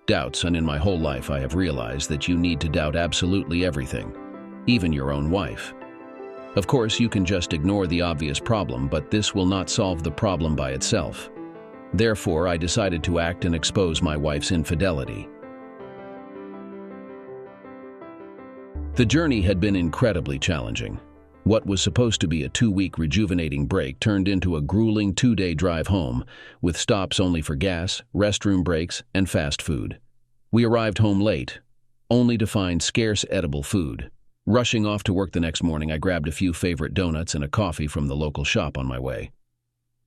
Doubts, and in my whole life I have realized that you need to doubt absolutely everything, even your own wife. Of course, you can just ignore the obvious problem, but this will not solve the problem by itself. Therefore, I decided to act and expose my wife's infidelity. The journey had been incredibly challenging. What was supposed to be a 2-week rejuvenating break turned into a grueling 2-day drive home, with stops only for gas, restroom breaks, and fast food. We arrived home late, only to find scarce edible food. Rushing off to work the next morning, I grabbed a few favorite donuts and a coffee from the local shop on my way.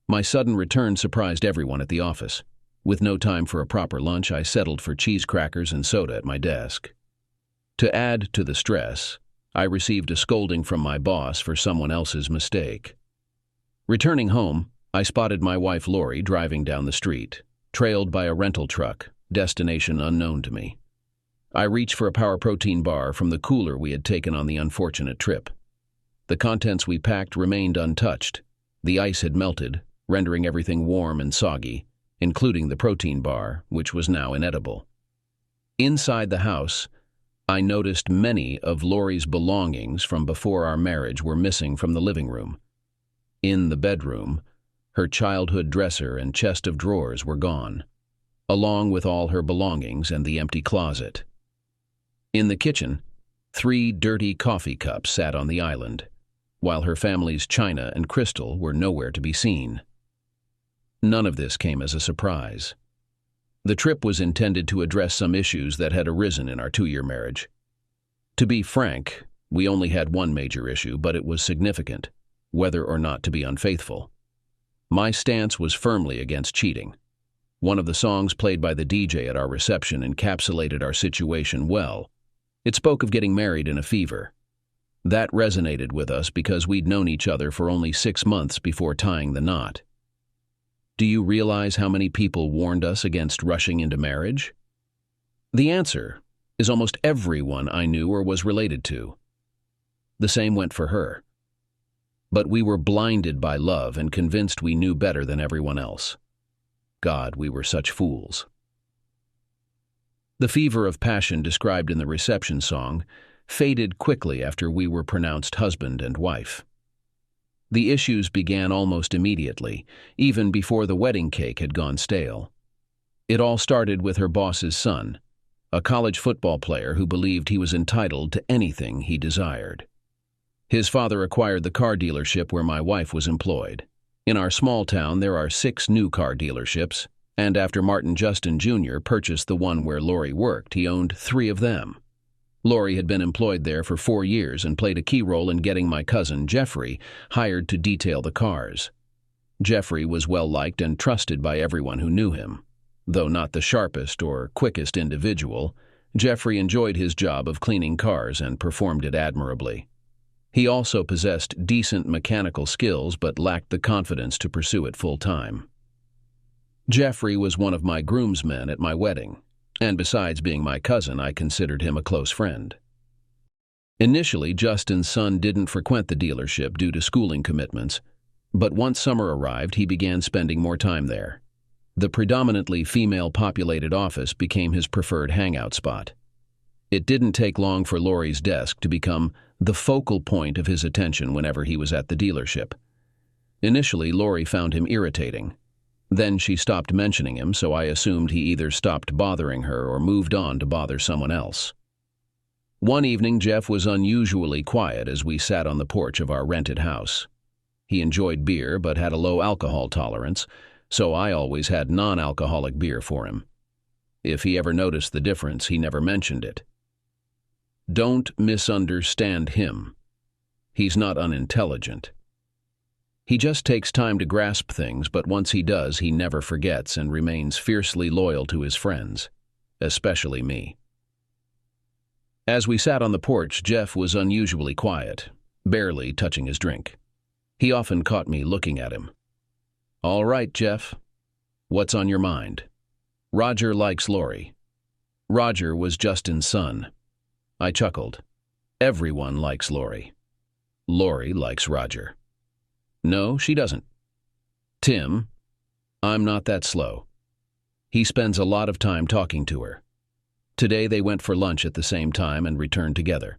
My sudden return surprised everyone at the office. With no time for a proper lunch, I settled for cheese crackers and soda at my desk. To add to the stress, I received a scolding from my boss for someone else's mistake. Returning home, I spotted my wife Lori driving down the street, trailed by a rental truck, destination unknown to me. I reached for a power protein bar from the cooler we had taken on the unfortunate trip. The contents we packed remained untouched. The ice had melted, rendering everything warm and soggy, including the protein bar, which was now inedible. Inside the house, I noticed many of Lori's belongings from before our marriage were missing from the living room. In the bedroom, her childhood dresser and chest of drawers were gone, along with all her belongings and the empty closet. In the kitchen, 3 dirty coffee cups sat on the island, while her family's china and crystal were nowhere to be seen. None of this came as a surprise. The trip was intended to address some issues that had arisen in our 2-year marriage. To be frank, we only had one major issue, but it was significant: whether or not to be unfaithful. My stance was firmly against cheating. One of the songs played by the DJ at our reception encapsulated our situation well. It spoke of getting married in a fever. That resonated with us because we'd known each other for only 6 months before tying the knot. Do you realize how many people warned us against rushing into marriage? The answer is almost everyone I knew or was related to. The same went for her. But we were blinded by love and convinced we knew better than everyone else. God, we were such fools. The fever of passion described in the reception song faded quickly after we were pronounced husband and wife. The issues began almost immediately, even before the wedding cake had gone stale. It all started with her boss's son, a college football player who believed he was entitled to anything he desired. His father acquired the car dealership where my wife was employed. In our small town, there are 6 new car dealerships, and after Martin Justin Jr. purchased the one where Lori worked, he owned 3 of them. Lori had been employed there for 4 years and played a key role in getting my cousin, Jeffrey, hired to detail the cars. Jeffrey was well-liked and trusted by everyone who knew him. Though not the sharpest or quickest individual, Jeffrey enjoyed his job of cleaning cars and performed it admirably. He also possessed decent mechanical skills but lacked the confidence to pursue it full-time. Jeffrey was one of my groomsmen at my wedding, and besides being my cousin, I considered him a close friend. Initially, Justin's son didn't frequent the dealership due to schooling commitments, but once summer arrived, he began spending more time there. The predominantly female-populated office became his preferred hangout spot. It didn't take long for Lori's desk to become the focal point of his attention whenever he was at the dealership. Initially, Lori found him irritating. Then she stopped mentioning him, so I assumed he either stopped bothering her or moved on to bother someone else. One evening, Jeff was unusually quiet as we sat on the porch of our rented house. He enjoyed beer but had a low alcohol tolerance, so I always had non-alcoholic beer for him. If he ever noticed the difference, he never mentioned it. Don't misunderstand him. He's not unintelligent. He just takes time to grasp things, but once he does, he never forgets and remains fiercely loyal to his friends, especially me. As we sat on the porch, Jeff was unusually quiet, barely touching his drink. He often caught me looking at him. "All right, Jeff. What's on your mind?" "Roger likes Lori." Roger was Justin's son. I chuckled. "Everyone likes Lori. Lori likes Roger." "No, she doesn't." "Tim, I'm not that slow. He spends a lot of time talking to her. Today they went for lunch at the same time and returned together.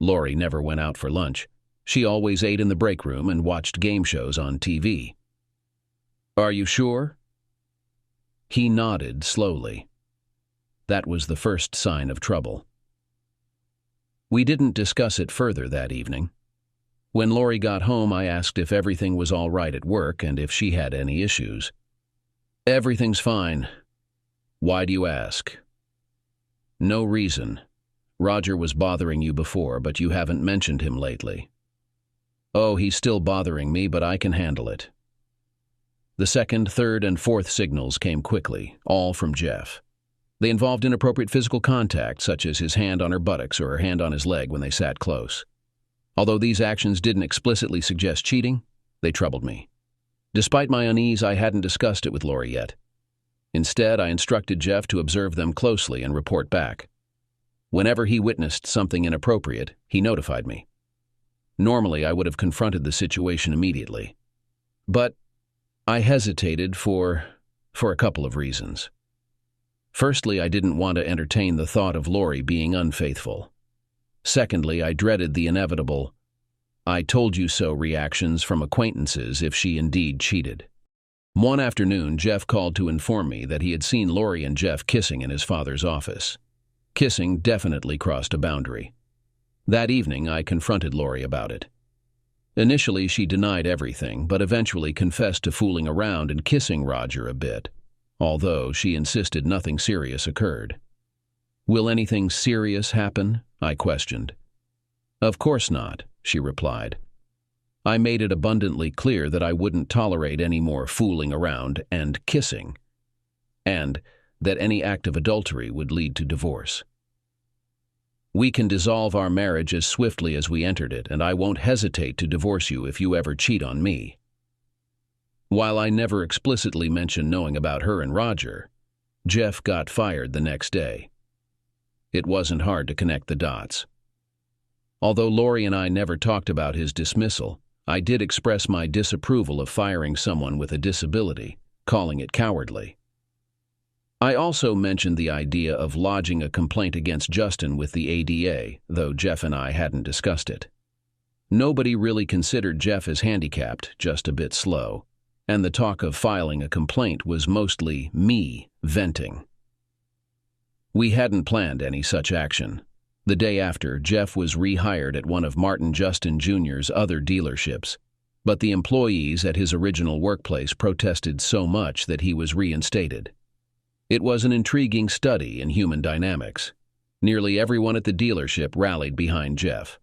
Lori never went out for lunch. She always ate in the break room and watched game shows on TV. Are you sure? He nodded slowly. That was the first sign of trouble. We didn't discuss it further that evening. When Lori got home, I asked if everything was all right at work and if she had any issues. Everything's fine. Why do you ask? No reason. Roger was bothering you before, but you haven't mentioned him lately. Oh, he's still bothering me, but I can handle it. The second, third, and fourth signals came quickly, all from Jeff. They involved inappropriate physical contact, such as his hand on her buttocks or her hand on his leg when they sat close. Although these actions didn't explicitly suggest cheating, they troubled me. Despite my unease, I hadn't discussed it with Lori yet. Instead, I instructed Jeff to observe them closely and report back. Whenever he witnessed something inappropriate, he notified me. Normally, I would have confronted the situation immediately. But I hesitated for a couple of reasons. Firstly, I didn't want to entertain the thought of Lori being unfaithful. Secondly, I dreaded the inevitable "I told you so" reactions from acquaintances if she indeed cheated. One afternoon, Jeff called to inform me that he had seen Lori and Jeff kissing in his father's office. Kissing definitely crossed a boundary. That evening, I confronted Lori about it. Initially, she denied everything, but eventually confessed to fooling around and kissing Roger a bit, although she insisted nothing serious occurred. Will anything serious happen? I questioned. Of course not, she replied. I made it abundantly clear that I wouldn't tolerate any more fooling around and kissing, and that any act of adultery would lead to divorce. We can dissolve our marriage as swiftly as we entered it, and I won't hesitate to divorce you if you ever cheat on me. While I never explicitly mentioned knowing about her and Roger, Jeff got fired the next day. It wasn't hard to connect the dots. Although Lori and I never talked about his dismissal, I did express my disapproval of firing someone with a disability, calling it cowardly. I also mentioned the idea of lodging a complaint against Justin with the ADA, though Jeff and I hadn't discussed it. Nobody really considered Jeff as handicapped, just a bit slow, and the talk of filing a complaint was mostly me venting. We hadn't planned any such action. The day after, Jeff was rehired at one of Martin Justin Jr.'s other dealerships, but the employees at his original workplace protested so much that he was reinstated. It was an intriguing study in human dynamics. Nearly everyone at the dealership rallied behind Jeff.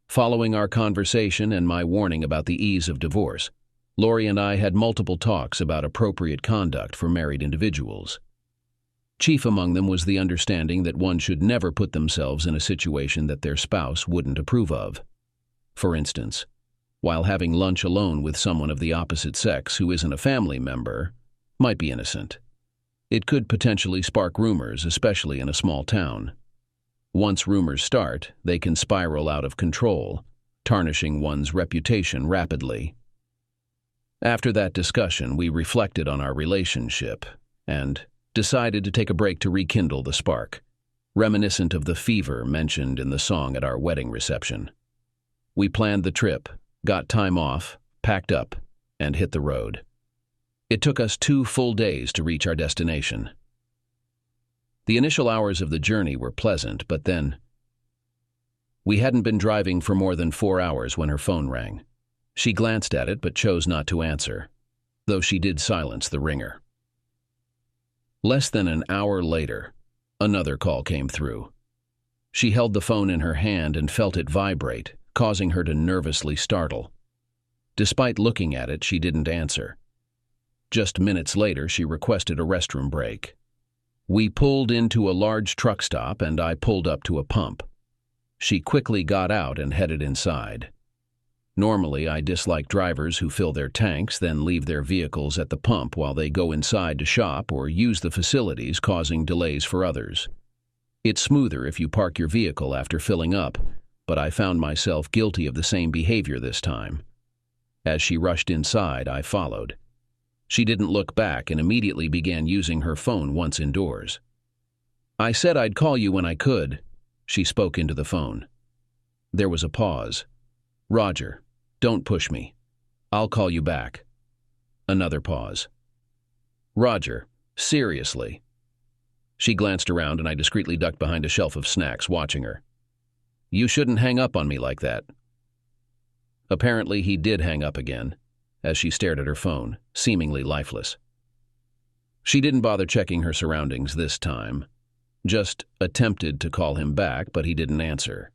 Following our conversation and my warning about the ease of divorce, Lori and I had multiple talks about appropriate conduct for married individuals. Chief among them was the understanding that one should never put themselves in a situation that their spouse wouldn't approve of. For instance, while having lunch alone with someone of the opposite sex who isn't a family member might be innocent, it could potentially spark rumors, especially in a small town. Once rumors start, they can spiral out of control, tarnishing one's reputation rapidly. After that discussion, we reflected on our relationship and decided to take a break to rekindle the spark, reminiscent of the fever mentioned in the song at our wedding reception. We planned the trip, got time off, packed up, and hit the road. It took us 2 full days to reach our destination. The initial hours of the journey were pleasant, but then we hadn't been driving for more than 4 hours when her phone rang. She glanced at it but chose not to answer, though she did silence the ringer. Less than an hour later, another call came through. She held the phone in her hand and felt it vibrate, causing her to nervously startle. Despite looking at it, she didn't answer. Just minutes later, she requested a restroom break. We pulled into a large truck stop and I pulled up to a pump. She quickly got out and headed inside. Normally, I dislike drivers who fill their tanks, then leave their vehicles at the pump while they go inside to shop or use the facilities, causing delays for others. It's smoother if you park your vehicle after filling up, but I found myself guilty of the same behavior this time. As she rushed inside, I followed. She didn't look back and immediately began using her phone once indoors. I said I'd call you when I could. She spoke into the phone. There was a pause. Roger, don't push me. I'll call you back. Another pause. Roger, seriously. She glanced around and I discreetly ducked behind a shelf of snacks, watching her. You shouldn't hang up on me like that. Apparently he did hang up again, as she stared at her phone, seemingly lifeless. She didn't bother checking her surroundings this time, just attempted to call him back, but he didn't answer.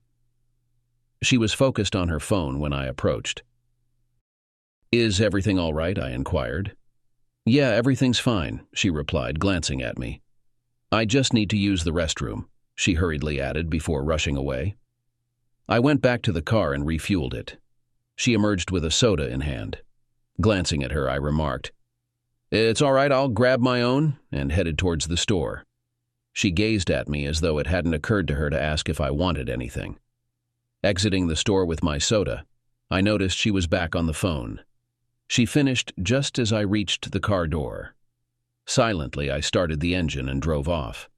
She was focused on her phone when I approached. Is everything all right? I inquired. Yeah, everything's fine, she replied, glancing at me. I just need to use the restroom, she hurriedly added before rushing away. I went back to the car and refueled it. She emerged with a soda in hand. Glancing at her, I remarked, It's all right, I'll grab my own, and headed towards the store. She gazed at me as though it hadn't occurred to her to ask if I wanted anything. Exiting the store with my soda, I noticed she was back on the phone. She finished just as I reached the car door. Silently, I started the engine and drove off.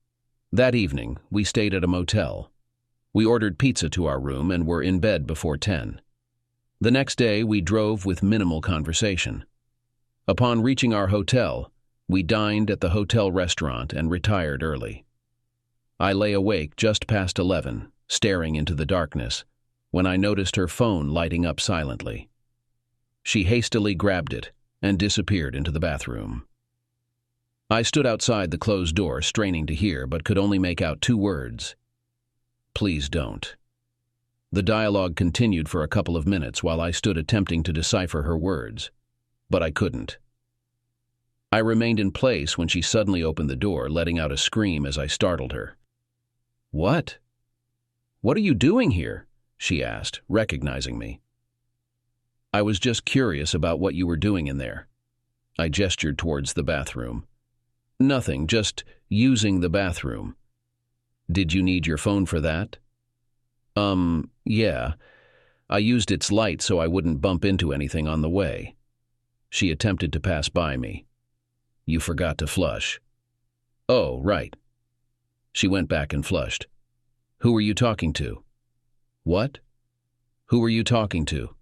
That evening, we stayed at a motel. We ordered pizza to our room and were in bed before 10. The next day, we drove with minimal conversation. Upon reaching our hotel, we dined at the hotel restaurant and retired early. I lay awake just past 11, staring into the darkness, when I noticed her phone lighting up silently. She hastily grabbed it and disappeared into the bathroom. I stood outside the closed door, straining to hear, but could only make out 2 words. Please don't. The dialogue continued for a couple of minutes while I stood attempting to decipher her words, but I couldn't. I remained in place when she suddenly opened the door, letting out a scream as I startled her. What? What are you doing here? She asked, recognizing me. I was just curious about what you were doing in there. I gestured towards the bathroom. Nothing, just using the bathroom. Did you need your phone for that? Yeah. I used its light so I wouldn't bump into anything on the way. She attempted to pass by me. You forgot to flush. Oh, right. She went back and flushed. Who were you talking to? What? Who were you talking to?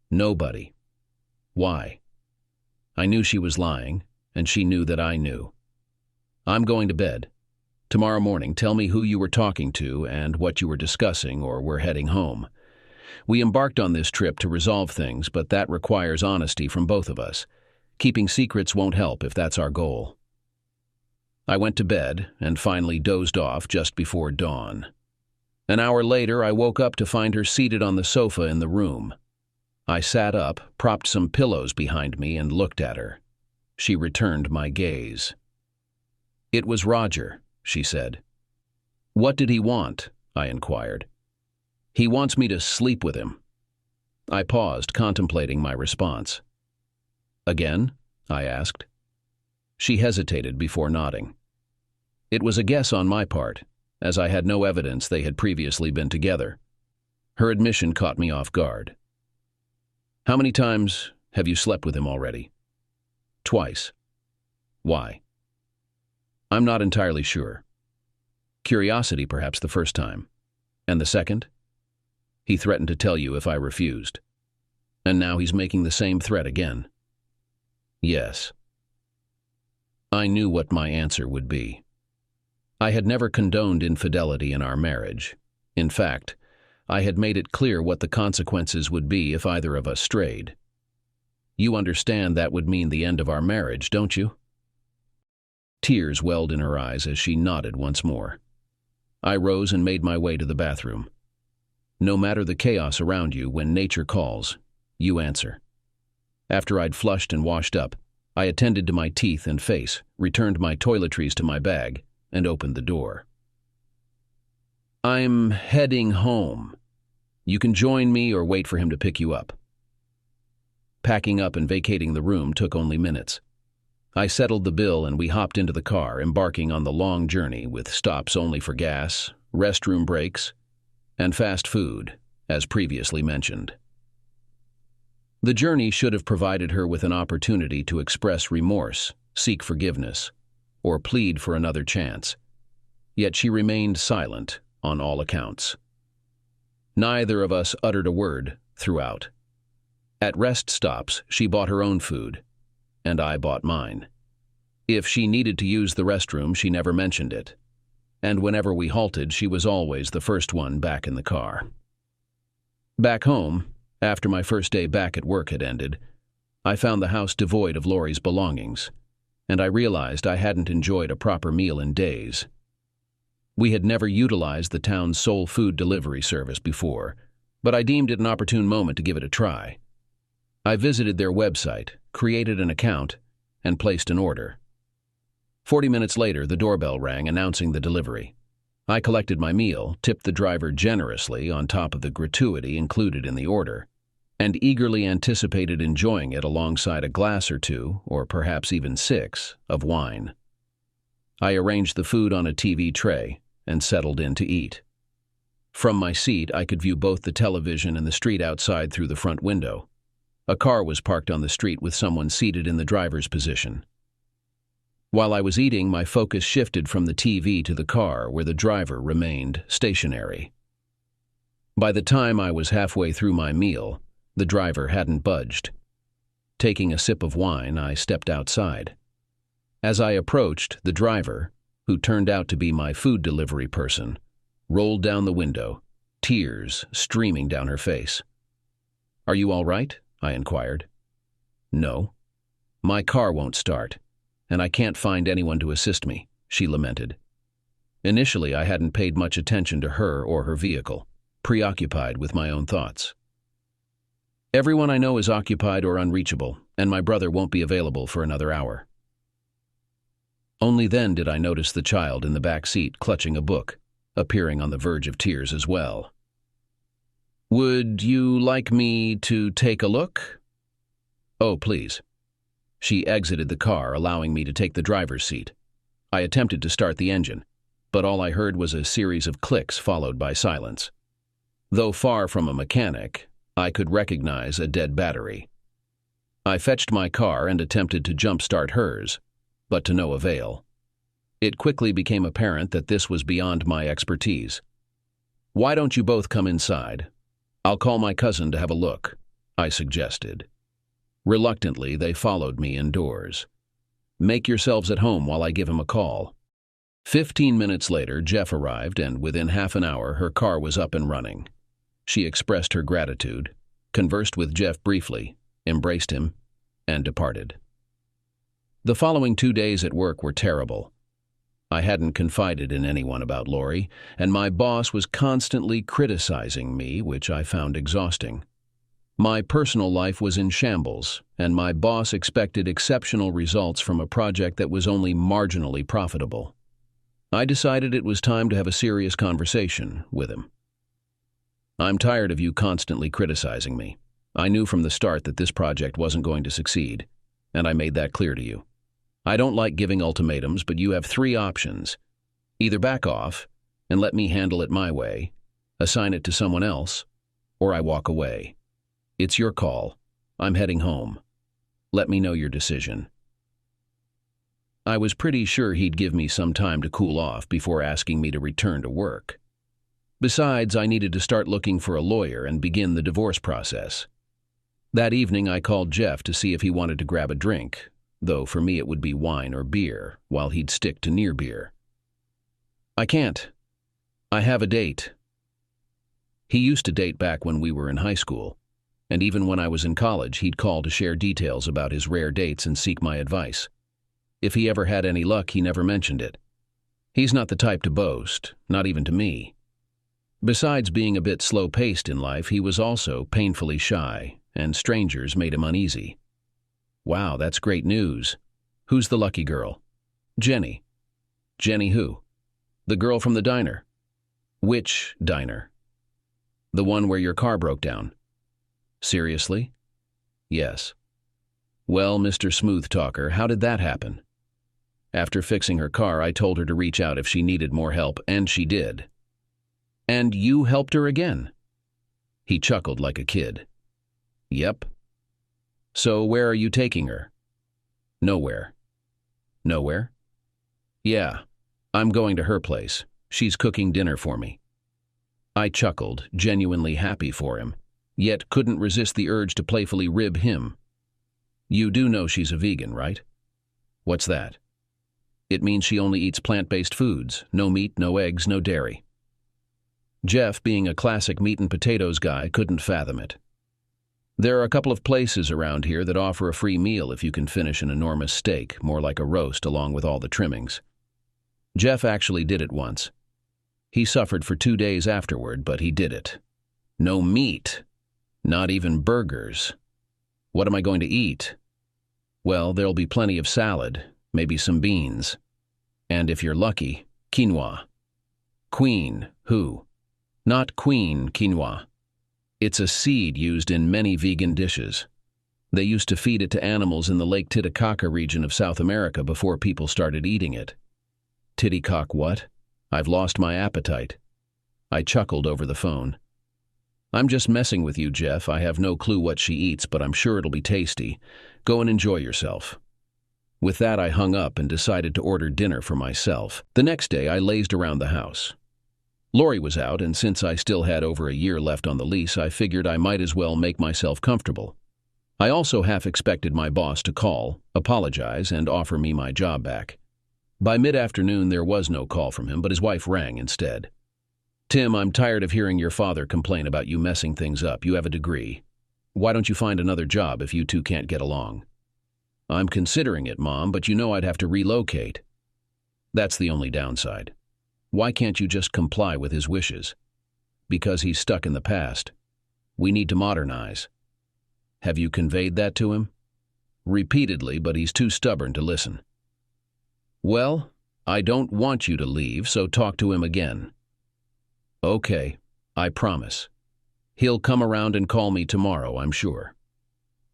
Nobody. Why? I knew she was lying, and she knew that I knew. I'm going to bed. Tomorrow morning, tell me who you were talking to and what you were discussing, or we're heading home. We embarked on this trip to resolve things, but that requires honesty from both of us. Keeping secrets won't help if that's our goal. I went to bed and finally dozed off just before dawn. An hour later, I woke up to find her seated on the sofa in the room. I sat up, propped some pillows behind me, and looked at her. She returned my gaze. It was Roger, she said. What did he want? I inquired. He wants me to sleep with him. I paused, contemplating my response. Again? I asked. She hesitated before nodding. It was a guess on my part, as I had no evidence they had previously been together. Her admission caught me off guard. How many times have you slept with him already? Twice. Why? I'm not entirely sure. Curiosity, perhaps, the first time. And the second? He threatened to tell you if I refused. And now he's making the same threat again. Yes. I knew what my answer would be. I had never condoned infidelity in our marriage. In fact, I had made it clear what the consequences would be if either of us strayed. You understand that would mean the end of our marriage, don't you? Tears welled in her eyes as she nodded once more. I rose and made my way to the bathroom. No matter the chaos around you, when nature calls, you answer. After I'd flushed and washed up, I attended to my teeth and face, returned my toiletries to my bag, and opened the door. I'm heading home. You can join me or wait for him to pick you up. Packing up and vacating the room took only minutes. I settled the bill and we hopped into the car, embarking on the long journey with stops only for gas, restroom breaks, and fast food, as previously mentioned. The journey should have provided her with an opportunity to express remorse, seek forgiveness, or plead for another chance. yet she remained silent on all accounts. Neither of us uttered a word throughout. At rest stops, she bought her own food, and I bought mine. If she needed to use the restroom, she never mentioned it. And whenever we halted, she was always the first one back in the car. Back home, after my first day back at work had ended, I found the house devoid of Lori's belongings, and I realized I hadn't enjoyed a proper meal in days. We had never utilized the town's soul food delivery service before, but I deemed it an opportune moment to give it a try. I visited their website, created an account, and placed an order. 40 minutes later, the doorbell rang announcing the delivery. I collected my meal, tipped the driver generously on top of the gratuity included in the order, and eagerly anticipated enjoying it alongside a glass or two, or perhaps even 6, of wine. I arranged the food on a TV tray and settled in to eat. From my seat, I could view both the television and the street outside through the front window. A car was parked on the street with someone seated in the driver's position. While I was eating, my focus shifted from the TV to the car, where the driver remained stationary. By the time I was halfway through my meal, the driver hadn't budged. Taking a sip of wine, I stepped outside. As I approached, the driver, who turned out to be my food delivery person, rolled down the window, tears streaming down her face. "Are you all right?" I inquired. "No. My car won't start, and I can't find anyone to assist me," she lamented. Initially, I hadn't paid much attention to her or her vehicle, preoccupied with my own thoughts. "Everyone I know is occupied or unreachable, and my brother won't be available for another hour." Only then did I notice the child in the back seat clutching a book, appearing on the verge of tears as well. "Would you like me to take a look?" "Oh, please." She exited the car, allowing me to take the driver's seat. I attempted to start the engine, but all I heard was a series of clicks followed by silence. Though far from a mechanic, I could recognize a dead battery. I fetched my car and attempted to jump-start hers, but to no avail. It quickly became apparent that this was beyond my expertise. "Why don't you both come inside? I'll call my cousin to have a look," I suggested. Reluctantly, they followed me indoors. "Make yourselves at home while I give him a call." 15 minutes later, Jeff arrived, and within half an hour, her car was up and running. She expressed her gratitude, conversed with Jeff briefly, embraced him, and departed. The following 2 days at work were terrible. I hadn't confided in anyone about Lori, and my boss was constantly criticizing me, which I found exhausting. My personal life was in shambles, and my boss expected exceptional results from a project that was only marginally profitable. I decided it was time to have a serious conversation with him. "I'm tired of you constantly criticizing me. I knew from the start that this project wasn't going to succeed, and I made that clear to you. I don't like giving ultimatums, but you have 3 options. Either back off and let me handle it my way, assign it to someone else, or I walk away. It's your call. I'm heading home. Let me know your decision." I was pretty sure he'd give me some time to cool off before asking me to return to work. Besides, I needed to start looking for a lawyer and begin the divorce process. That evening, I called Jeff to see if he wanted to grab a drink, though for me it would be wine or beer, while he'd stick to near beer. "I can't. I have a date." He used to date back when we were in high school, and even when I was in college, he'd call to share details about his rare dates and seek my advice. If he ever had any luck, he never mentioned it. He's not the type to boast, not even to me. Besides being a bit slow-paced in life, he was also painfully shy, and strangers made him uneasy. "Wow, that's great news. Who's the lucky girl?" "Jenny." "Jenny who?" "The girl from the diner." "Which diner?" "The one where your car broke down." "Seriously?" "Yes." "Well, Mr. Smooth Talker, how did that happen?" "After fixing her car, I told her to reach out if she needed more help, and she did." "And you helped her again?" He chuckled like a kid. "Yep." "So where are you taking her?" "Nowhere." "Nowhere?" "Yeah. I'm going to her place. She's cooking dinner for me. I chuckled, genuinely happy for him, yet couldn't resist the urge to playfully rib him. You do know she's a vegan, right? What's that? It means she only eats plant-based foods, no meat, no eggs, no dairy. Jeff, being a classic meat and potatoes guy, couldn't fathom it. There are a couple of places around here that offer a free meal if you can finish an enormous steak, more like a roast along with all the trimmings. Jeff actually did it once. He suffered for 2 days afterward, but he did it. No meat. Not even burgers. What am I going to eat? Well, there'll be plenty of salad, maybe some beans. And if you're lucky, quinoa. Queen, who? Not queen quinoa. It's a seed used in many vegan dishes. They used to feed it to animals in the Lake Titicaca region of South America before people started eating it. Titicaca what? I've lost my appetite. I chuckled over the phone. I'm just messing with you, Jeff. I have no clue what she eats, but I'm sure it'll be tasty. Go and enjoy yourself. With that, I hung up and decided to order dinner for myself. The next day, I lazed around the house. Lori was out, and since I still had over a year left on the lease, I figured I might as well make myself comfortable. I also half expected my boss to call, apologize, and offer me my job back. By mid-afternoon, there was no call from him, but his wife rang instead. Tim, I'm tired of hearing your father complain about you messing things up. You have a degree. Why don't you find another job if you two can't get along? I'm considering it, Mom, but you know I'd have to relocate. That's the only downside. Why can't you just comply with his wishes? Because he's stuck in the past. We need to modernize. Have you conveyed that to him? Repeatedly, but he's too stubborn to listen. Well, I don't want you to leave, so talk to him again. Okay, I promise. He'll come around and call me tomorrow, I'm sure.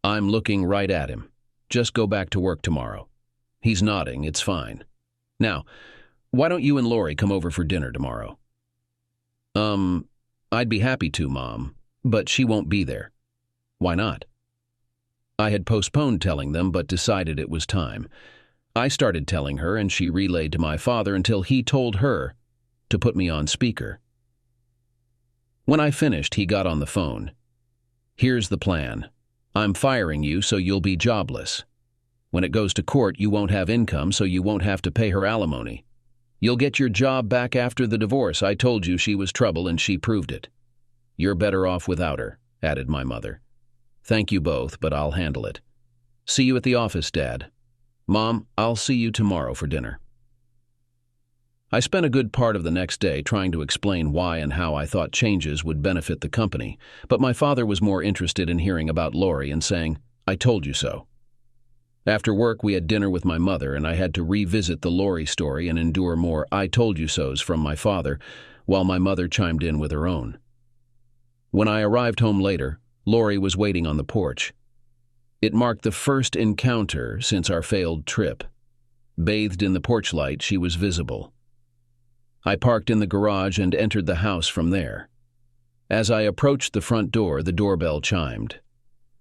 I'm looking right at him. Just go back to work tomorrow. He's nodding, it's fine. Now, why don't you and Lori come over for dinner tomorrow? I'd be happy to, Mom, but she won't be there. Why not? I had postponed telling them, but decided it was time. I started telling her, and she relayed to my father until he told her to put me on speaker. When I finished, he got on the phone. Here's the plan. I'm firing you so you'll be jobless. When it goes to court, you won't have income, so you won't have to pay her alimony. You'll get your job back after the divorce. I told you she was trouble, and she proved it. You're better off without her, added my mother. Thank you both, but I'll handle it. See you at the office, Dad. Mom, I'll see you tomorrow for dinner. I spent a good part of the next day trying to explain why and how I thought changes would benefit the company, but my father was more interested in hearing about Lori and saying, I told you so. After work, we had dinner with my mother, and I had to revisit the Lori story and endure more I told you so's from my father, while my mother chimed in with her own. When I arrived home later, Lori was waiting on the porch. It marked the first encounter since our failed trip. Bathed in the porch light, she was visible. I parked in the garage and entered the house from there. As I approached the front door, the doorbell chimed.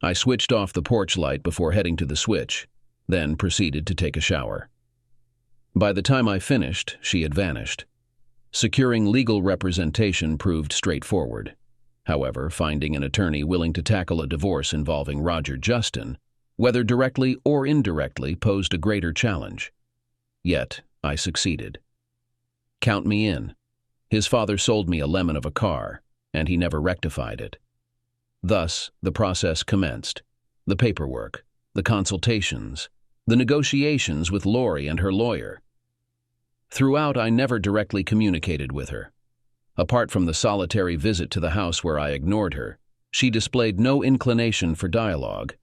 I switched off the porch light before heading to the switch, then proceeded to take a shower. By the time I finished, she had vanished. Securing legal representation proved straightforward. However, finding an attorney willing to tackle a divorce involving Roger Justin, whether directly or indirectly, posed a greater challenge. Yet, I succeeded. Count me in. His father sold me a lemon of a car, and he never rectified it. Thus, the process commenced. The paperwork, the consultations, the negotiations with Lori and her lawyer. Throughout, I never directly communicated with her. Apart from the solitary visit to the house where I ignored her, she displayed no inclination for dialogue,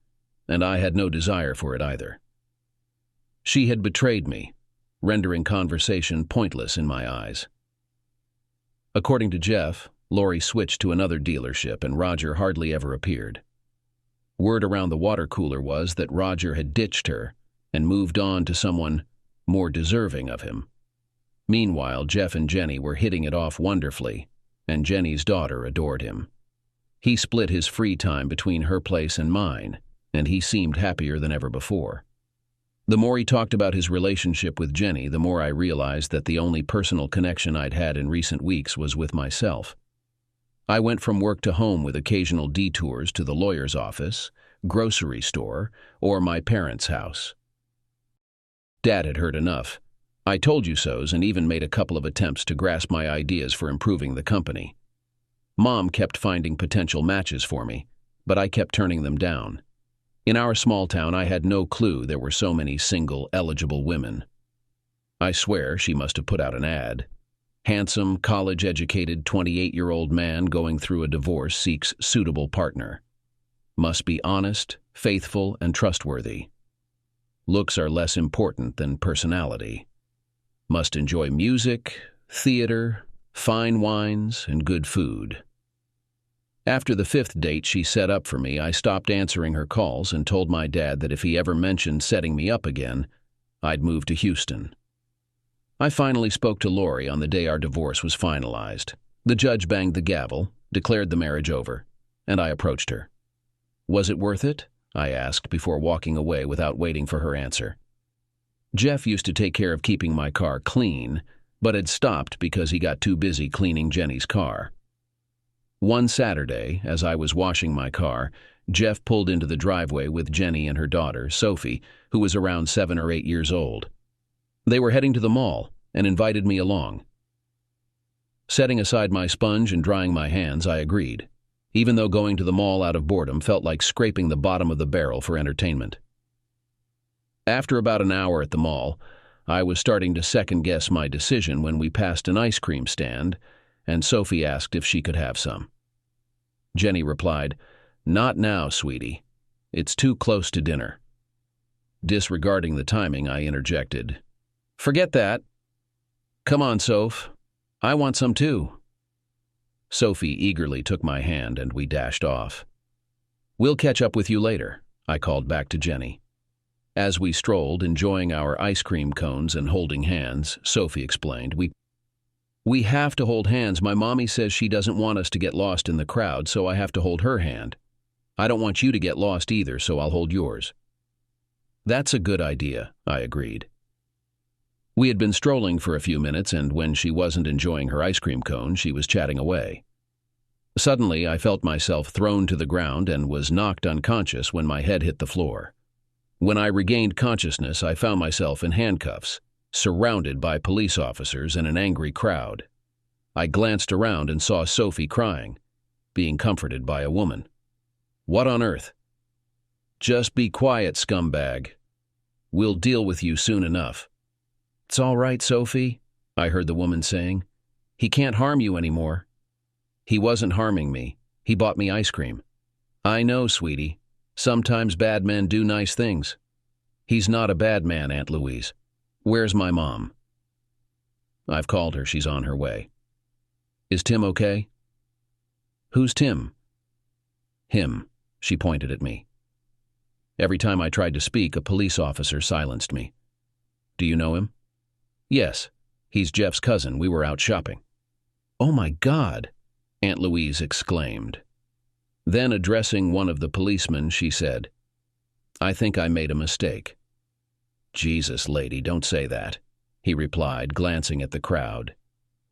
and I had no desire for it either. She had betrayed me, rendering conversation pointless in my eyes. According to Jeff, Lori switched to another dealership and Roger hardly ever appeared. Word around the water cooler was that Roger had ditched her and moved on to someone more deserving of him. Meanwhile, Jeff and Jenny were hitting it off wonderfully, and Jenny's daughter adored him. He split his free time between her place and mine, and he seemed happier than ever before. The more he talked about his relationship with Jenny, the more I realized that the only personal connection I'd had in recent weeks was with myself. I went from work to home with occasional detours to the lawyer's office, grocery store, or my parents' house. Dad had heard enough. I told you so's and even made a couple of attempts to grasp my ideas for improving the company. Mom kept finding potential matches for me, but I kept turning them down. In our small town, I had no clue there were so many single, eligible women. I swear she must have put out an ad. Handsome, college-educated 28-year-old man going through a divorce seeks suitable partner. Must be honest, faithful, and trustworthy. Looks are less important than personality. Must enjoy music, theater, fine wines, and good food. After the 5th date she set up for me, I stopped answering her calls and told my dad that if he ever mentioned setting me up again, I'd move to Houston. I finally spoke to Lori on the day our divorce was finalized. The judge banged the gavel, declared the marriage over, and I approached her. Was it worth it? I asked before walking away without waiting for her answer. Jeff used to take care of keeping my car clean, but had stopped because he got too busy cleaning Jenny's car. One Saturday, as I was washing my car, Jeff pulled into the driveway with Jenny and her daughter, Sophie, who was around 7 or 8 years old. They were heading to the mall and invited me along. Setting aside my sponge and drying my hands, I agreed, even though going to the mall out of boredom felt like scraping the bottom of the barrel for entertainment. After about an hour at the mall, I was starting to second-guess my decision when we passed an ice cream stand, and Sophie asked if she could have some. Jenny replied, "Not now, sweetie. It's too close to dinner." Disregarding the timing, I interjected, "Forget that. Come on, Soph. I want some too." Sophie eagerly took my hand and we dashed off. "We'll catch up with you later," I called back to Jenny. As we strolled, enjoying our ice cream cones and holding hands, Sophie explained, We have to hold hands. My mommy says she doesn't want us to get lost in the crowd, so I have to hold her hand. I don't want you to get lost either, so I'll hold yours." "That's a good idea," I agreed. We had been strolling for a few minutes, and when she wasn't enjoying her ice cream cone, she was chatting away. Suddenly, I felt myself thrown to the ground and was knocked unconscious when my head hit the floor. When I regained consciousness, I found myself in handcuffs, surrounded by police officers and an angry crowd. I glanced around and saw Sophie crying, being comforted by a woman. "What on earth?" "Just be quiet, scumbag. We'll deal with you soon enough." "It's all right, Sophie," I heard the woman saying. "He can't harm you anymore." "He wasn't harming me. He bought me ice cream." "I know, sweetie. Sometimes bad men do nice things." "He's not a bad man, Aunt Louise. Where's my mom?" "I've called her. She's on her way." "Is Tim okay?" "Who's Tim?" "Him." She pointed at me. Every time I tried to speak, a police officer silenced me. "Do you know him?" "Yes. He's Jeff's cousin. We were out shopping." "Oh my God!" Aunt Louise exclaimed. Then, addressing one of the policemen, she said, "I think I made a mistake." "Jesus, lady, don't say that," he replied, glancing at the crowd.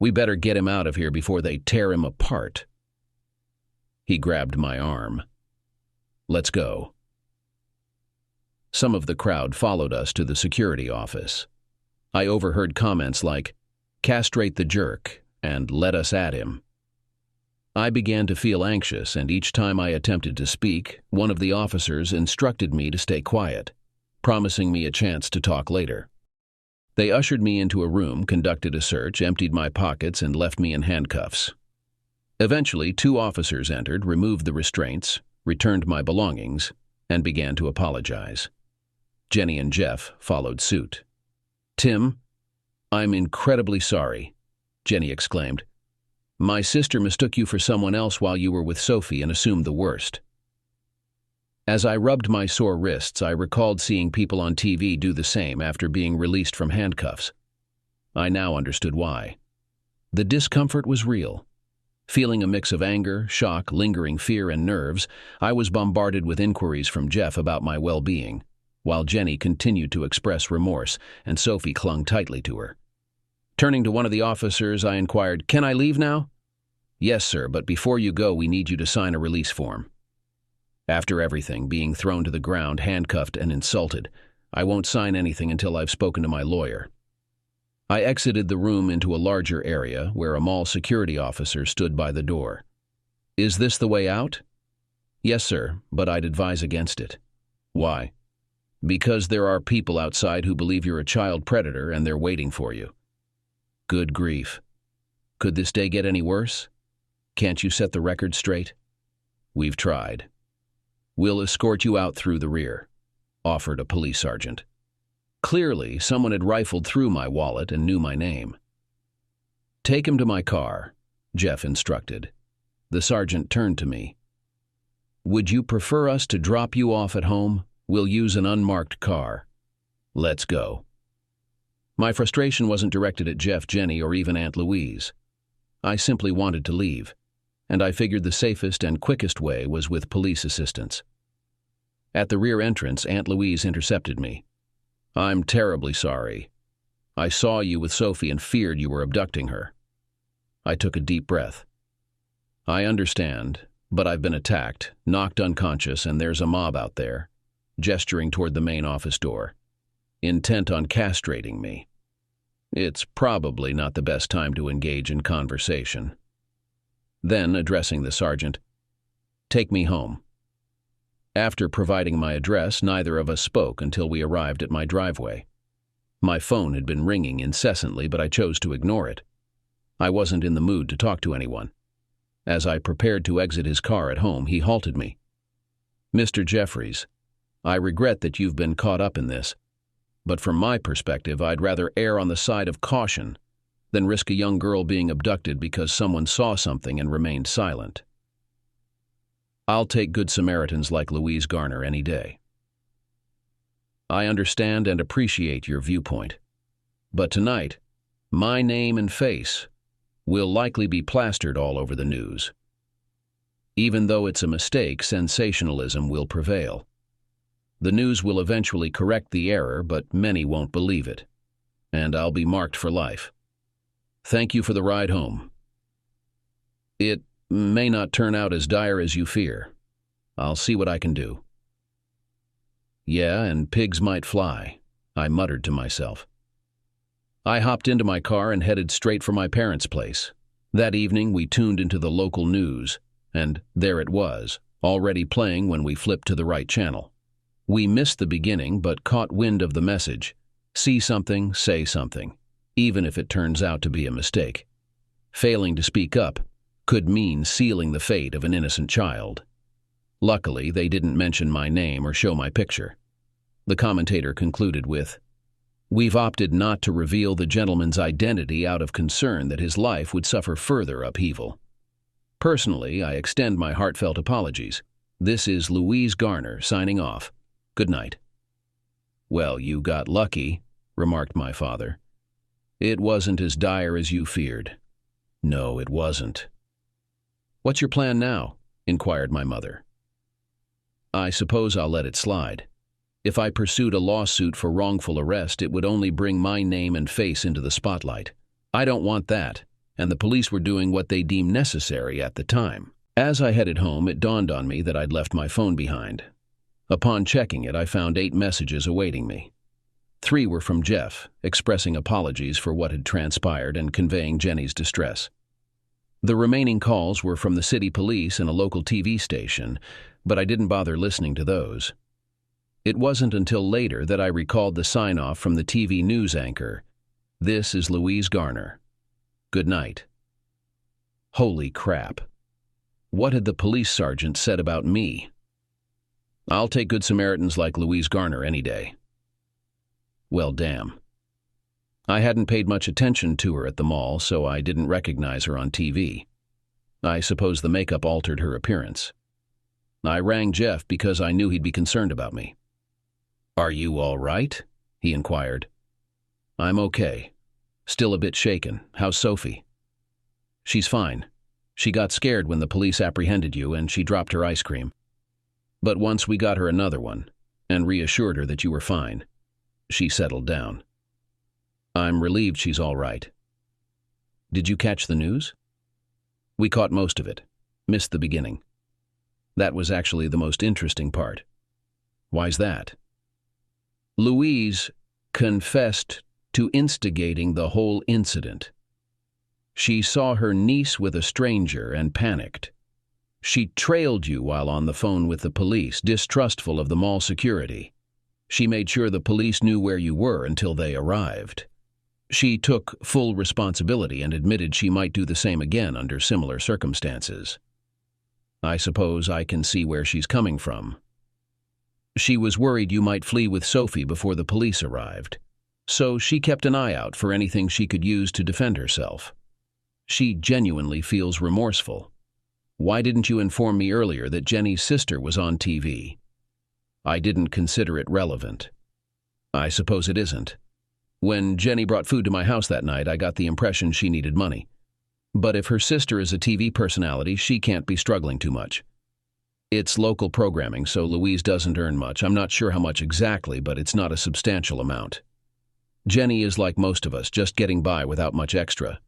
"We better get him out of here before they tear him apart." He grabbed my arm. "Let's go." Some of the crowd followed us to the security office. I overheard comments like, "Castrate the jerk," and "Let us at him." I began to feel anxious, and each time I attempted to speak, one of the officers instructed me to stay quiet, promising me a chance to talk later. They ushered me into a room, conducted a search, emptied my pockets, and left me in handcuffs. Eventually, 2 officers entered, removed the restraints, returned my belongings, and began to apologize. Jenny and Jeff followed suit. "Tim, I'm incredibly sorry," Jenny exclaimed. "My sister mistook you for someone else while you were with Sophie and assumed the worst." As I rubbed my sore wrists, I recalled seeing people on TV do the same after being released from handcuffs. I now understood why. The discomfort was real. Feeling a mix of anger, shock, lingering fear, and nerves, I was bombarded with inquiries from Jeff about my well-being. while Jenny continued to express remorse, and Sophie clung tightly to her. Turning to one of the officers, I inquired, "Can I leave now?" "Yes, sir, but before you go, we need you to sign a release form." After everything, being thrown to the ground, handcuffed and insulted, I won't sign anything until I've spoken to my lawyer. I exited the room into a larger area where a mall security officer stood by the door. "Is this the way out?" "Yes, sir, but I'd advise against it." "Why?" "Because there are people outside who believe you're a child predator and they're waiting for you." Good grief. Could this day get any worse? Can't you set the record straight? We've tried. We'll escort you out through the rear, offered a police sergeant. Clearly, someone had rifled through my wallet and knew my name. "Take him to my car," Jeff instructed. The sergeant turned to me. "Would you prefer us to drop you off at home? We'll use an unmarked car." "Let's go." My frustration wasn't directed at Jeff, Jenny, or even Aunt Louise. I simply wanted to leave, and I figured the safest and quickest way was with police assistance. At the rear entrance, Aunt Louise intercepted me. "I'm terribly sorry. I saw you with Sophie and feared you were abducting her." I took a deep breath. "I understand, but I've been attacked, knocked unconscious, and there's a mob out there," gesturing toward the main office door, "intent on castrating me. It's probably not the best time to engage in conversation." Then, addressing the sergeant, "Take me home." After providing my address, neither of us spoke until we arrived at my driveway. My phone had been ringing incessantly, but I chose to ignore it. I wasn't in the mood to talk to anyone. As I prepared to exit his car at home, he halted me. "Mr. Jeffries, I regret that you've been caught up in this, but from my perspective, I'd rather err on the side of caution than risk a young girl being abducted because someone saw something and remained silent. I'll take good Samaritans like Louise Garner any day. I understand and appreciate your viewpoint, but tonight, my name and face will likely be plastered all over the news. Even though it's a mistake, sensationalism will prevail. The news will eventually correct the error, but many won't believe it, and I'll be marked for life. Thank you for the ride home. It may not turn out as dire as you fear. I'll see what I can do." "Yeah, and pigs might fly," I muttered to myself. I hopped into my car and headed straight for my parents' place. That evening, we tuned into the local news, and there it was, already playing when we flipped to the right channel. We missed the beginning, but caught wind of the message: see something, say something, even if it turns out to be a mistake. Failing to speak up could mean sealing the fate of an innocent child. Luckily, they didn't mention my name or show my picture. The commentator concluded with, "We've opted not to reveal the gentleman's identity out of concern that his life would suffer further upheaval. Personally, I extend my heartfelt apologies. This is Louise Garner signing off. Good night." "Well, you got lucky," remarked my father. "It wasn't as dire as you feared." "No, it wasn't." "What's your plan now?" inquired my mother. "I suppose I'll let it slide. If I pursued a lawsuit for wrongful arrest, it would only bring my name and face into the spotlight. I don't want that, and the police were doing what they deemed necessary at the time." As I headed home, it dawned on me that I'd left my phone behind. Upon checking it, I found 8 messages awaiting me. 3 were from Jeff, expressing apologies for what had transpired and conveying Jenny's distress. The remaining calls were from the city police and a local TV station, but I didn't bother listening to those. It wasn't until later that I recalled the sign-off from the TV news anchor: "This is Louise Garner. Good night." Holy crap. What had the police sergeant said about me? I'll take good Samaritans like Louise Garner any day. Well, damn. I hadn't paid much attention to her at the mall, so I didn't recognize her on TV. I suppose the makeup altered her appearance. I rang Jeff because I knew he'd be concerned about me. "Are you all right?" he inquired. "I'm okay. Still a bit shaken. How's Sophie?" "She's fine. She got scared when the police apprehended you and she dropped her ice cream. But once we got her another one, and reassured her that you were fine. She settled down. I'm relieved she's all right. Did you catch the news? We caught most of it. Missed the beginning. That was actually the most interesting part. Why's that? Louise confessed to instigating the whole incident. She saw her niece with a stranger and panicked. She trailed you while on the phone with the police, distrustful of the mall security. She made sure the police knew where you were until they arrived. She took full responsibility and admitted she might do the same again under similar circumstances. I suppose I can see where she's coming from. She was worried you might flee with Sophie before the police arrived, so she kept an eye out for anything she could use to defend herself. She genuinely feels remorseful. Why didn't you inform me earlier that Jenny's sister was on TV? I didn't consider it relevant. I suppose it isn't. When Jenny brought food to my house that night, I got the impression she needed money. But if her sister is a TV personality, she can't be struggling too much. It's local programming, so Louise doesn't earn much. I'm not sure how much exactly, but it's not a substantial amount. Jenny is like most of us, just getting by without much extra.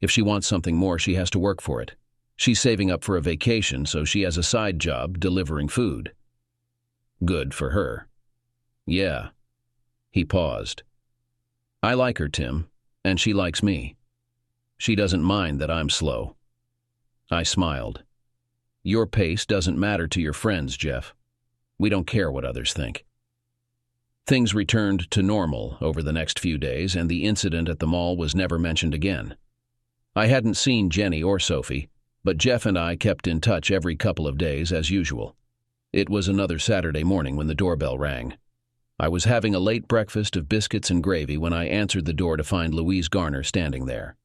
If she wants something more, she has to work for it. She's saving up for a vacation, so she has a side job delivering food. Good for her. Yeah. He paused. I like her, Tim, and she likes me. She doesn't mind that I'm slow. I smiled. Your pace doesn't matter to your friends, Jeff. We don't care what others think. Things returned to normal over the next few days, and the incident at the mall was never mentioned again. I hadn't seen Jenny or Sophie, but Jeff and I kept in touch every couple of days as usual. It was another Saturday morning when the doorbell rang. I was having a late breakfast of biscuits and gravy when I answered the door to find Louise Garner standing there.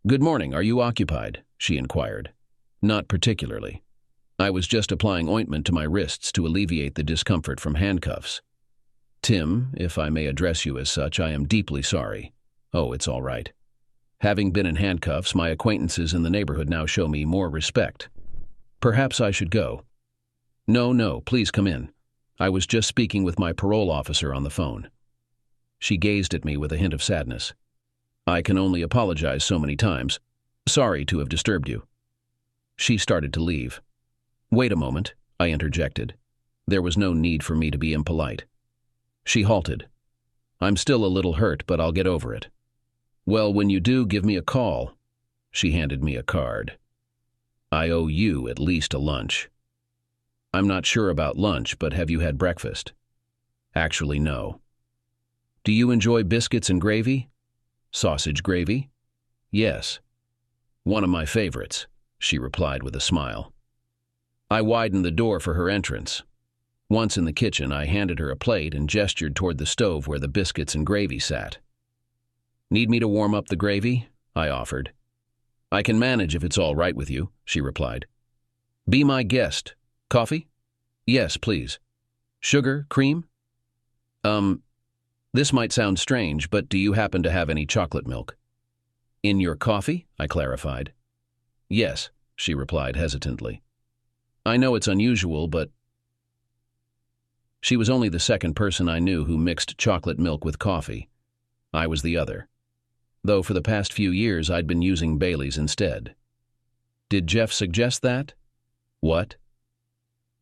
Good morning, are you occupied? She inquired. Not particularly. I was just applying ointment to my wrists to alleviate the discomfort from handcuffs. Tim, if I may address you as such, I am deeply sorry. Oh, it's all right. Having been in handcuffs, my acquaintances in the neighborhood now show me more respect. Perhaps I should go. No, please come in. I was just speaking with my parole officer on the phone. She gazed at me with a hint of sadness. I can only apologize so many times. Sorry to have disturbed you. She started to leave. Wait a moment, I interjected. There was no need for me to be impolite. She halted. I'm still a little hurt, but I'll get over it. Well, when you do, give me a call. She handed me a card. I owe you at least a lunch. I'm not sure about lunch, but have you had breakfast? Actually, no. Do you enjoy biscuits and gravy? Sausage gravy? Yes. One of my favorites, she replied with a smile. I widened the door for her entrance. Once in the kitchen, I handed her a plate and gestured toward the stove where the biscuits and gravy sat. Need me to warm up the gravy? I offered. I can manage if it's all right with you, she replied. Be my guest. Coffee? Yes, please. Sugar, cream? This might sound strange, but do you happen to have any chocolate milk? In your coffee? I clarified. Yes, she replied hesitantly. I know it's unusual, but... She was only the second person I knew who mixed chocolate milk with coffee. I was the other. Though for the past few years I'd been using Bailey's instead. Did Jeff suggest that? What?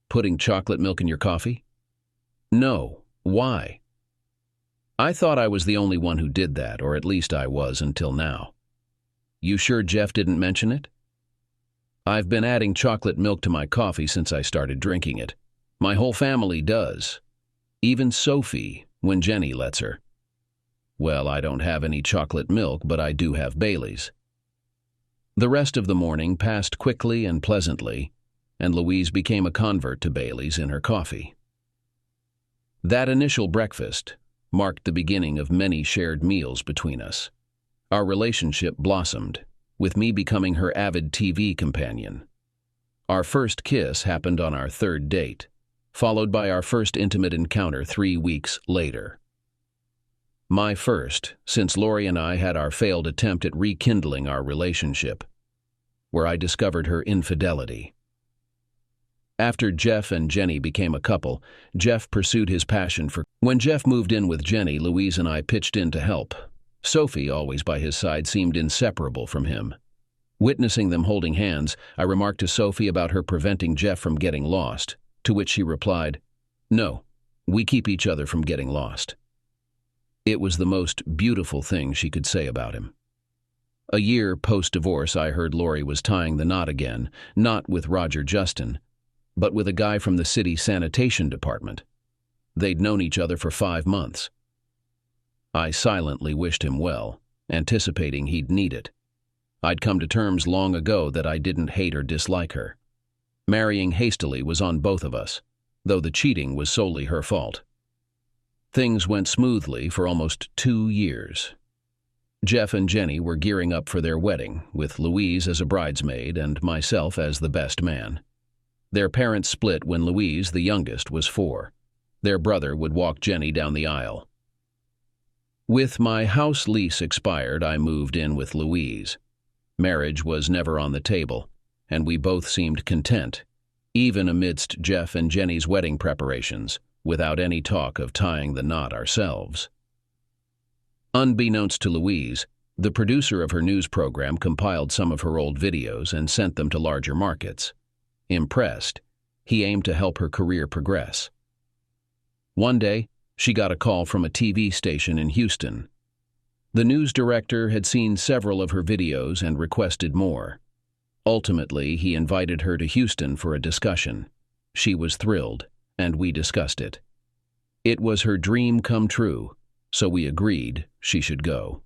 Putting chocolate milk in your coffee? No. Why? I thought I was the only one who did that, or at least I was until now. You sure Jeff didn't mention it? I've been adding chocolate milk to my coffee since I started drinking it. My whole family does. Even Sophie, when Jenny lets her. Well, I don't have any chocolate milk, but I do have Bailey's. The rest of the morning passed quickly and pleasantly, and Louise became a convert to Bailey's in her coffee. That initial breakfast marked the beginning of many shared meals between us. Our relationship blossomed, with me becoming her avid TV companion. Our first kiss happened on our third date, followed by our first intimate encounter 3 weeks later. My first, since Lori and I had our failed attempt at rekindling our relationship, where I discovered her infidelity. After Jeff and Jenny became a couple, Jeff pursued his passion for... When Jeff moved in with Jenny, Louise and I pitched in to help. Sophie, always by his side, seemed inseparable from him. Witnessing them holding hands, I remarked to Sophie about her preventing Jeff from getting lost, to which she replied, "No, we keep each other from getting lost." It was the most beautiful thing she could say about him. A year post-divorce, I heard Lori was tying the knot again, not with Roger Justin, but with a guy from the city sanitation department. They'd known each other for 5 months. I silently wished him well, anticipating he'd need it. I'd come to terms long ago that I didn't hate or dislike her. Marrying hastily was on both of us, though the cheating was solely her fault. Things went smoothly for almost 2 years. Jeff and Jenny were gearing up for their wedding, with Louise as a bridesmaid and myself as the best man. Their parents split when Louise, the youngest, was 4. Their brother would walk Jenny down the aisle. With my house lease expired, I moved in with Louise. Marriage was never on the table, and we both seemed content, even amidst Jeff and Jenny's wedding preparations, without any talk of tying the knot ourselves. Unbeknownst to Louise, the producer of her news program compiled some of her old videos and sent them to larger markets. Impressed, he aimed to help her career progress. One day, she got a call from a TV station in Houston. The news director had seen several of her videos and requested more. Ultimately, he invited her to Houston for a discussion. She was thrilled, and we discussed it. It was her dream come true, so we agreed she should go.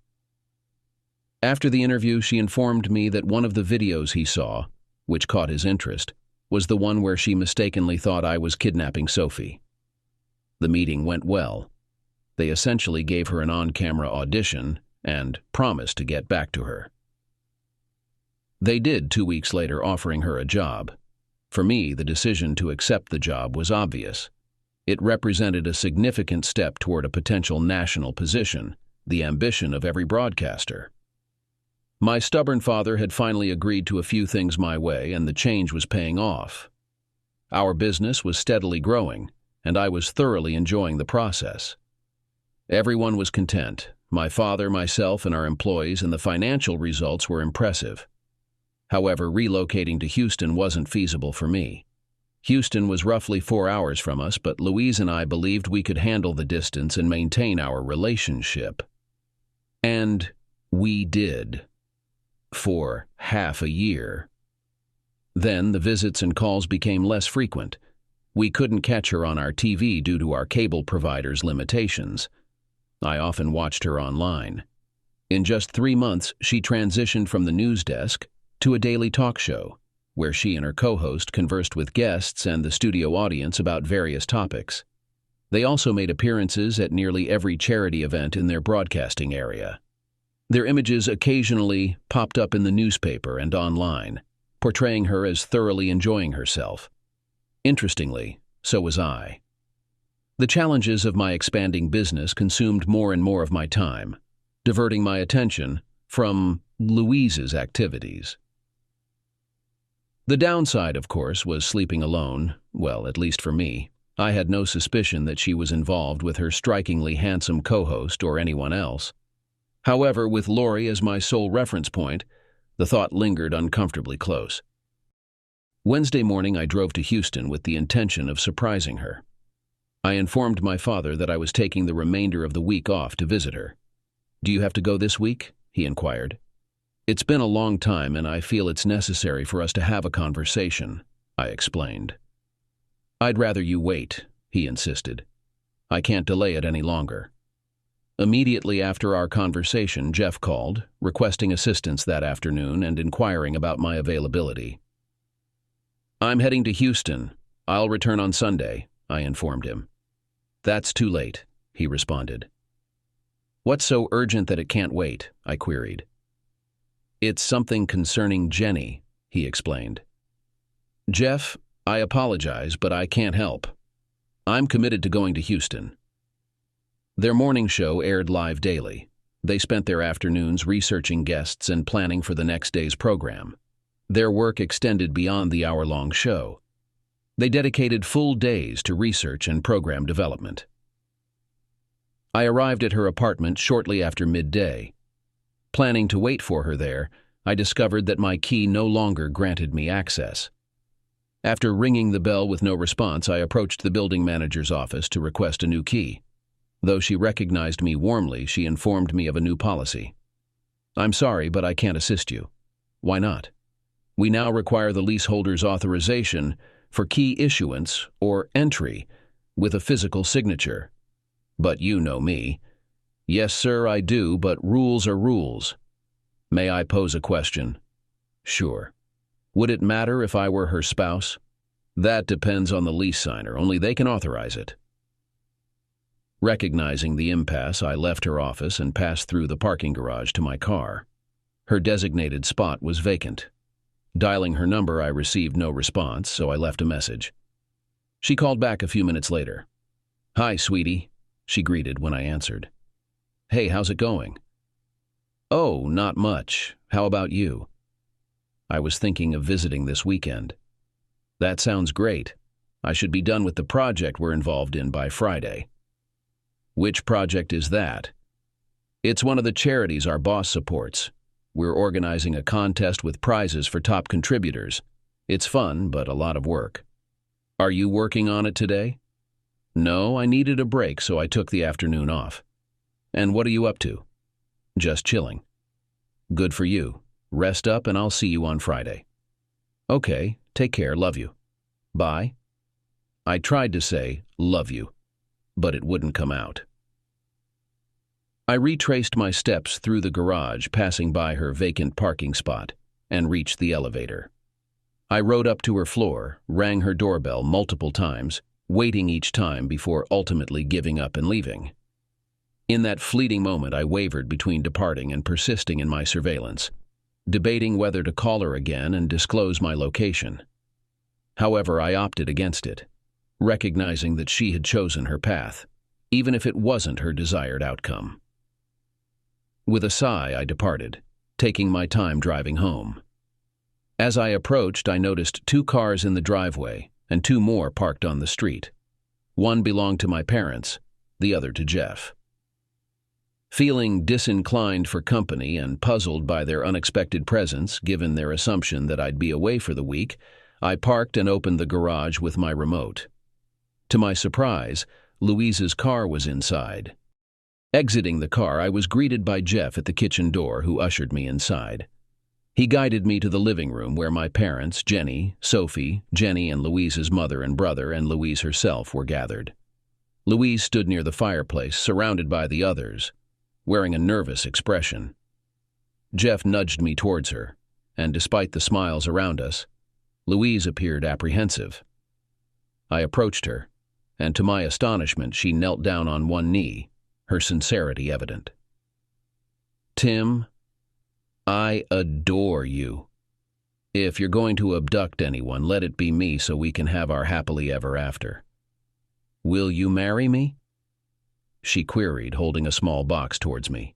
After the interview, she informed me that one of the videos he saw, which caught his interest, was the one where she mistakenly thought I was kidnapping Sophie. The meeting went well. They essentially gave her an on-camera audition and promised to get back to her. They did 2 weeks later, offering her a job. For me, the decision to accept the job was obvious. It represented a significant step toward a potential national position, the ambition of every broadcaster. My stubborn father had finally agreed to a few things my way, and the change was paying off. Our business was steadily growing, and I was thoroughly enjoying the process. Everyone was content, my father, myself, and our employees, and the financial results were impressive. However, relocating to Houston wasn't feasible for me. Houston was roughly 4 hours from us, but Louise and I believed we could handle the distance and maintain our relationship. And we did. For half a year. Then the visits and calls became less frequent. We couldn't catch her on our TV due to our cable provider's limitations. I often watched her online. In just 3 months, she transitioned from the news desk to a daily talk show, where she and her co-host conversed with guests and the studio audience about various topics. They also made appearances at nearly every charity event in their broadcasting area. Their images occasionally popped up in the newspaper and online, portraying her as thoroughly enjoying herself. Interestingly, so was I. The challenges of my expanding business consumed more and more of my time, diverting my attention from Louise's activities. The downside, of course, was sleeping alone. Well, at least for me. I had no suspicion that she was involved with her strikingly handsome co-host or anyone else. However, with Lori as my sole reference point, the thought lingered uncomfortably close. Wednesday morning, I drove to Houston with the intention of surprising her. I informed my father that I was taking the remainder of the week off to visit her. "Do you have to go this week?" he inquired. "It's been a long time, and I feel it's necessary for us to have a conversation," I explained. "I'd rather you wait," he insisted. "I can't delay it any longer." Immediately after our conversation, Jeff called, requesting assistance that afternoon and inquiring about my availability. "I'm heading to Houston. I'll return on Sunday," I informed him. "That's too late," he responded. "What's so urgent that it can't wait?" I queried. "It's something concerning Jenny," he explained. "Jeff, I apologize, but I can't help. I'm committed to going to Houston." Their morning show aired live daily. They spent their afternoons researching guests and planning for the next day's program. Their work extended beyond the hour-long show. They dedicated full days to research and program development. I arrived at her apartment shortly after midday. Planning to wait for her there, I discovered that my key no longer granted me access. After ringing the bell with no response, I approached the building manager's office to request a new key. Though she recognized me warmly, she informed me of a new policy. "I'm sorry, but I can't assist you." "Why not?" "We now require the leaseholder's authorization for key issuance or entry with a physical signature." "But you know me." "Yes, sir, I do, but rules are rules." "May I pose a question?" "Sure." "Would it matter if I were her spouse?" "That depends on the lease signer. Only they can authorize it." Recognizing the impasse, I left her office and passed through the parking garage to my car. Her designated spot was vacant. Dialing her number, I received no response, so I left a message. She called back a few minutes later. "Hi, sweetie," she greeted when I answered. "Hey, how's it going?" "Oh, not much. How about you?" "I was thinking of visiting this weekend." "That sounds great. I should be done with the project we're involved in by Friday." "Which project is that?" "It's one of the charities our boss supports. We're organizing a contest with prizes for top contributors. It's fun, but a lot of work." "Are you working on it today?" "No, I needed a break, so I took the afternoon off." "And what are you up to?" "Just chilling." "Good for you. Rest up and I'll see you on Friday." "Okay, take care, love you." "Bye." I tried to say, "love you," but it wouldn't come out. I retraced my steps through the garage, passing by her vacant parking spot, and reached the elevator. I rode up to her floor, rang her doorbell multiple times, waiting each time before ultimately giving up and leaving. In that fleeting moment, I wavered between departing and persisting in my surveillance, debating whether to call her again and disclose my location. However, I opted against it, recognizing that she had chosen her path, even if it wasn't her desired outcome. With a sigh, I departed, taking my time driving home. As I approached, I noticed 2 cars in the driveway and 2 more parked on the street. One belonged to my parents, the other to Jeff. Feeling disinclined for company and puzzled by their unexpected presence, given their assumption that I'd be away for the week, I parked and opened the garage with my remote. To my surprise, Louise's car was inside. Exiting the car, I was greeted by Jeff at the kitchen door, who ushered me inside. He guided me to the living room where my parents, Jenny, Sophie, Jenny and Louise's mother and brother, and Louise herself were gathered. Louise stood near the fireplace, surrounded by the others, wearing a nervous expression. Jeff nudged me towards her, and despite the smiles around us, Louise appeared apprehensive. I approached her, and to my astonishment, she knelt down on one knee, her sincerity evident. "Tim, I adore you. If you're going to abduct anyone, let it be me so we can have our happily ever after. Will you marry me?" she queried, holding a small box towards me.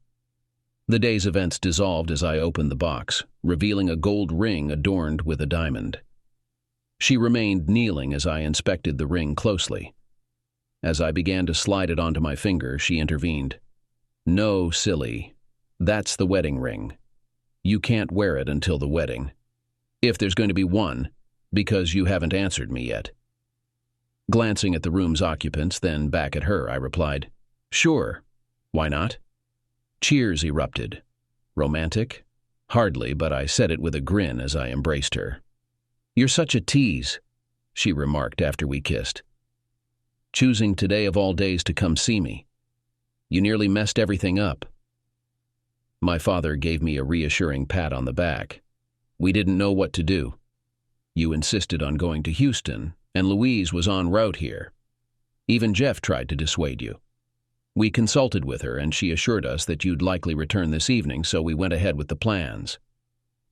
The day's events dissolved as I opened the box, revealing a gold ring adorned with a diamond. She remained kneeling as I inspected the ring closely. As I began to slide it onto my finger, she intervened. "No, silly. That's the wedding ring. You can't wear it until the wedding. If there's going to be one, because you haven't answered me yet." Glancing at the room's occupants, then back at her, I replied, "Sure. Why not?" Cheers erupted. Romantic? Hardly, but I said it with a grin as I embraced her. "You're such a tease," she remarked after we kissed. "Choosing today of all days to come see me. You nearly messed everything up." My father gave me a reassuring pat on the back. "We didn't know what to do. You insisted on going to Houston, and Louise was en route here. Even Jeff tried to dissuade you. We consulted with her, and she assured us that you'd likely return this evening, so we went ahead with the plans.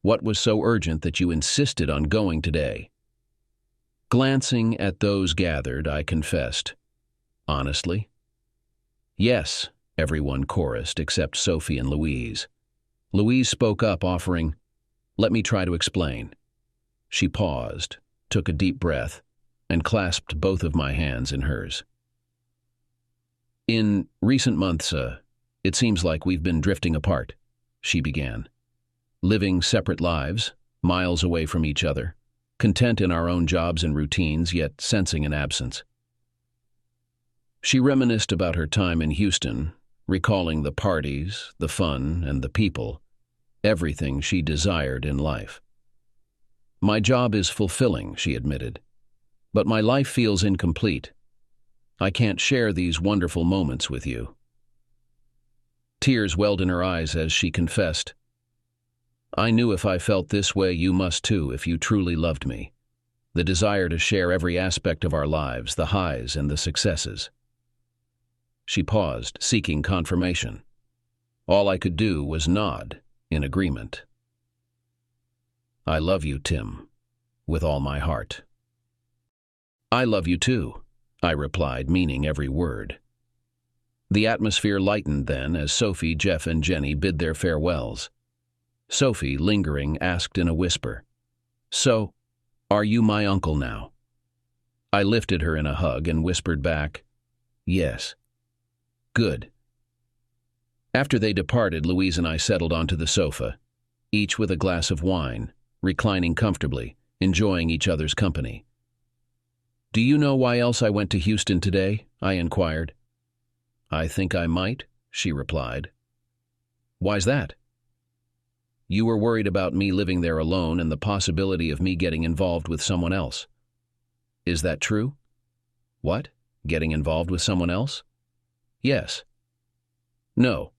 What was so urgent that you insisted on going today?" Glancing at those gathered, I confessed, "Honestly?" "Yes," everyone chorused except Sophie and Louise. Louise spoke up, offering, "Let me try to explain." She paused, took a deep breath, and clasped both of my hands in hers. In recent months, it seems like we've been drifting apart, she began. Living separate lives, miles away from each other, content in our own jobs and routines, yet sensing an absence. She reminisced about her time in Houston, recalling the parties, the fun, and the people, everything she desired in life. My job is fulfilling, she admitted, but my life feels incomplete. I can't share these wonderful moments with you. Tears welled in her eyes as she confessed, I knew if I felt this way, you must too, if you truly loved me. The desire to share every aspect of our lives, the highs and the successes. She paused, seeking confirmation. All I could do was nod in agreement. I love you, Tim, with all my heart. I love you too, I replied, meaning every word. The atmosphere lightened then as Sophie, Jeff, and Jenny bid their farewells. Sophie, lingering, asked in a whisper, So, are you my uncle now? I lifted her in a hug and whispered back, Yes. Good. After they departed, Louise and I settled onto the sofa, each with a glass of wine, reclining comfortably, enjoying each other's company. Do you know why else I went to Houston today? I inquired. I think I might, she replied. Why's that? You were worried about me living there alone and the possibility of me getting involved with someone else. Is that true? What? Getting involved with someone else? Yes. No.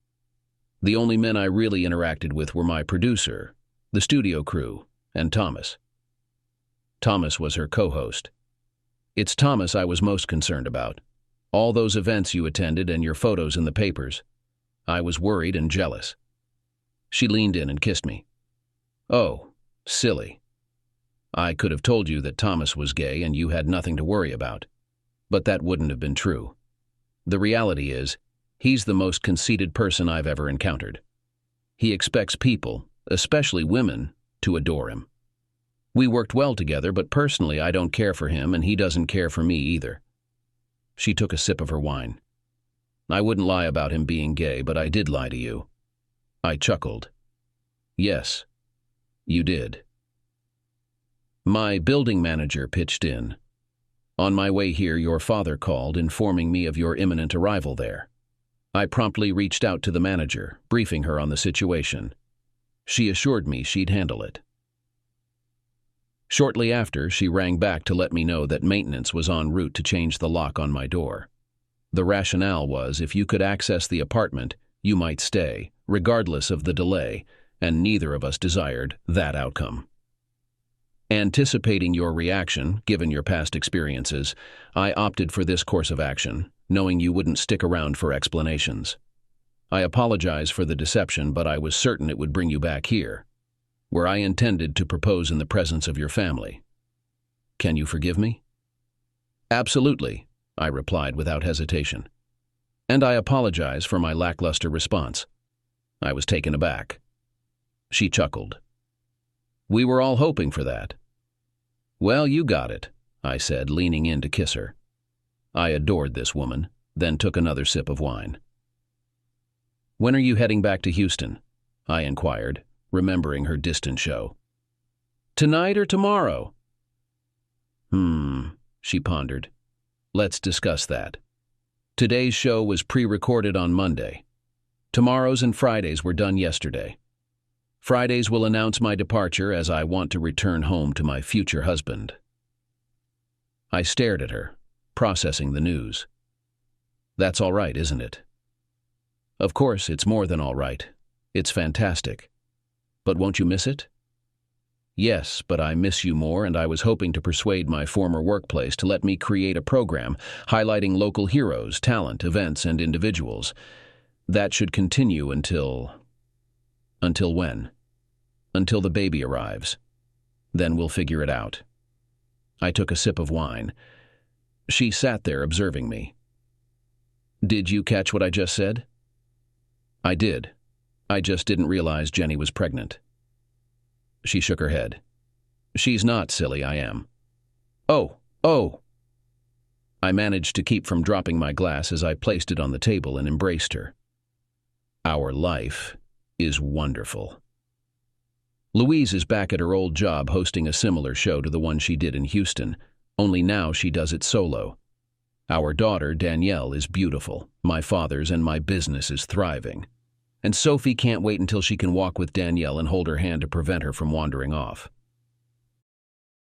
The only men I really interacted with were my producer, the studio crew, and Thomas. Thomas was her co-host. It's Thomas I was most concerned about. All those events you attended and your photos in the papers. I was worried and jealous. She leaned in and kissed me. Oh, silly. I could have told you that Thomas was gay and you had nothing to worry about. But that wouldn't have been true. The reality is, he's the most conceited person I've ever encountered. He expects people, especially women, to adore him. We worked well together, but personally I don't care for him and he doesn't care for me either. She took a sip of her wine. I wouldn't lie about him being gay, but I did lie to you. I chuckled. Yes, you did. My building manager pitched in. On my way here, your father called, informing me of your imminent arrival there. I promptly reached out to the manager, briefing her on the situation. She assured me she'd handle it. Shortly after, she rang back to let me know that maintenance was en route to change the lock on my door. The rationale was if you could access the apartment, you might stay, regardless of the delay, and neither of us desired that outcome. Anticipating your reaction, given your past experiences, I opted for this course of action, knowing you wouldn't stick around for explanations. I apologize for the deception, but I was certain it would bring you back here, where I intended to propose in the presence of your family. Can you forgive me? Absolutely, I replied without hesitation. And I apologize for my lackluster response. I was taken aback. She chuckled. We were all hoping for that. Well, you got it, I said, leaning in to kiss her. I adored this woman, then took another sip of wine. When are you heading back to Houston? I inquired, remembering her distant show. Tonight or tomorrow? She pondered. Let's discuss that. Today's show was pre-recorded on Monday. Tomorrow's and Fridays were done yesterday. Fridays will announce my departure as I want to return home to my future husband. I stared at her, processing the news. That's all right, isn't it? Of course, it's more than all right. It's fantastic. But won't you miss it? Yes, but I miss you more, and I was hoping to persuade my former workplace to let me create a program highlighting local heroes, talent, events, and individuals. That should continue until when? Until the baby arrives. Then we'll figure it out. I took a sip of wine. She sat there observing me. Did you catch what I just said? I did. I just didn't realize Jenny was pregnant. She shook her head. She's not, silly, I am. Oh, Oh! I managed to keep from dropping my glass as I placed it on the table and embraced her. Our life is wonderful. Louise is back at her old job hosting a similar show to the one she did in Houston, only now she does it solo. Our daughter, Danielle, is beautiful. My father's and my business is thriving. And Sophie can't wait until she can walk with Danielle and hold her hand to prevent her from wandering off.